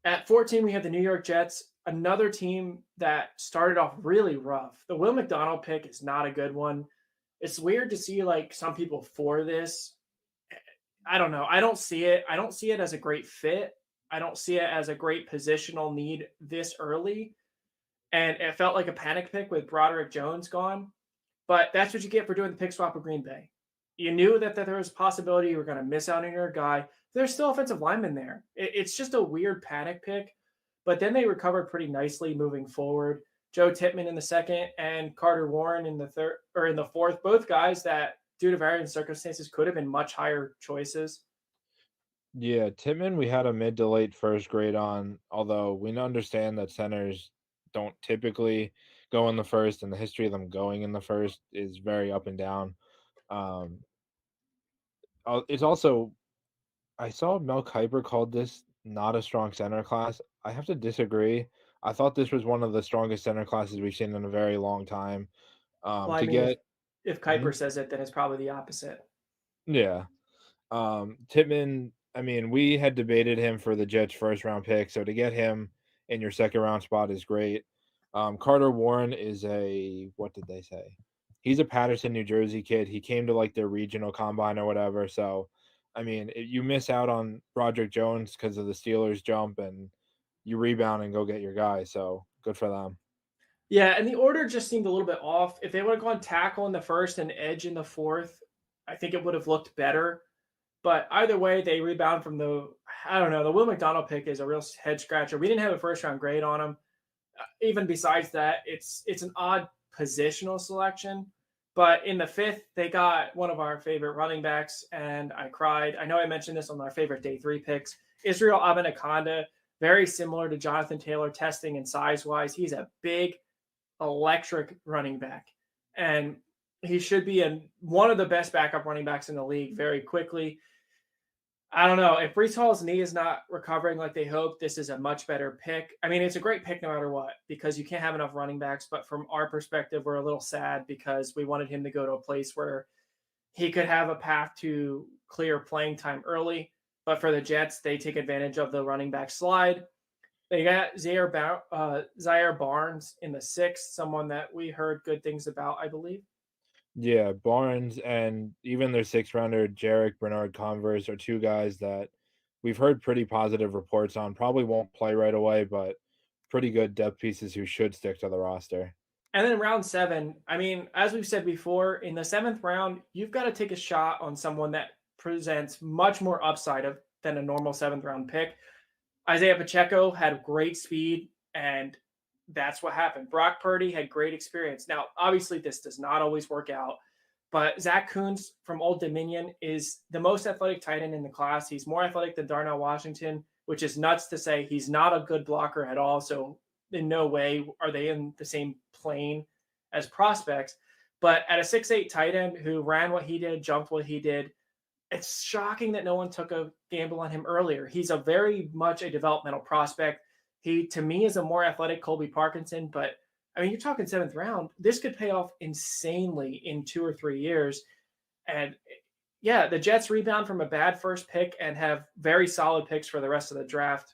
At 14, we have the New York Jets, another team that started off really rough. The Will McDonald pick is not a good one. It's weird to see like some people for this. I don't know. I don't see it. I don't see it as a great fit. I don't see it as a great positional need this early. And it felt like a panic pick with Broderick Jones gone. But that's what you get for doing the pick swap with Green Bay. You knew that there was a possibility you were going to miss out on your guy. There's still offensive linemen there. It's just a weird panic pick. But then they recovered pretty nicely moving forward. Joe Tippmann in the second and Carter Warren in the third or in the fourth, both guys that, due to varying circumstances, could have been much higher choices. Yeah, Tittman, we had a mid to late first grade on, although we understand that centers don't typically go in the first, and the history of them going in the first is very up and down. Um, it's also, I saw Mel Kiper called this not a strong center class. I have to disagree. I thought this was one of the strongest center classes we've seen in a very long time. Well, I To mean, get, if Mhm. Kuiper says it, then it's probably the opposite. Yeah, Tittman, I mean, we had debated him for the Jets' first round pick, so to get him in your second round spot is great. Carter Warren is a what did they say? He's a Patterson, New Jersey kid. He came to like their regional combine or whatever. So, I mean, you miss out on Broderick Jones because of the Steelers jump, and you rebound and go get your guy. So good for them. Yeah, and the order just seemed a little bit off. If they would have gone tackle in the first and edge in the fourth, I think it would have looked better. But either way, they rebound from the I don't know. The Will McDonald pick is a real head scratcher. We didn't have a first round grade on him. Even besides that, it's an odd positional selection. But in the fifth, they got one of our favorite running backs, and I cried. I know I mentioned this on our favorite day three picks. Israel Abinaconda, very similar to Jonathan Taylor testing and size wise. He's a big, electric running back, and he should be one of the best backup running backs in the league very quickly. I don't know. If Brees Hall's knee is not recovering like they hope, this is a much better pick. I mean, it's a great pick no matter what because you can't have enough running backs. But from our perspective, we're a little sad because we wanted him to go to a place where he could have a path to clear playing time early. But for the Jets, they take advantage of the running back slide. They got Zaire Barnes in the sixth, someone that we heard good things about, I believe. Yeah, Barnes and even their sixth rounder, Jarek Bernard Converse, are two guys that we've heard pretty positive reports on. Probably won't play right away, but pretty good depth pieces who should stick to the roster. And then round seven, I mean, as we've said before, in the seventh round, you've got to take a shot on someone that presents much more upside than a normal seventh round pick. Isaiah Pacheco had great speed, and that's what happened. Brock Purdy had great experience. Now, obviously, this does not always work out, but Zach Kuntz from Old Dominion is the most athletic tight end in the class. He's more athletic than Darnell Washington, which is nuts to say. He's not a good blocker at all. So, in no way are they in the same plane as prospects. But at a 6'8 tight end who ran what he did, jumped what he did, it's shocking that no one took a gamble on him earlier. He's a very much a developmental prospect. He, to me, is a more athletic Colby Parkinson, but I mean, you're talking seventh round. This could pay off insanely in 2 or 3 years. And yeah, the Jets rebound from a bad first pick and have very solid picks for the rest of the draft.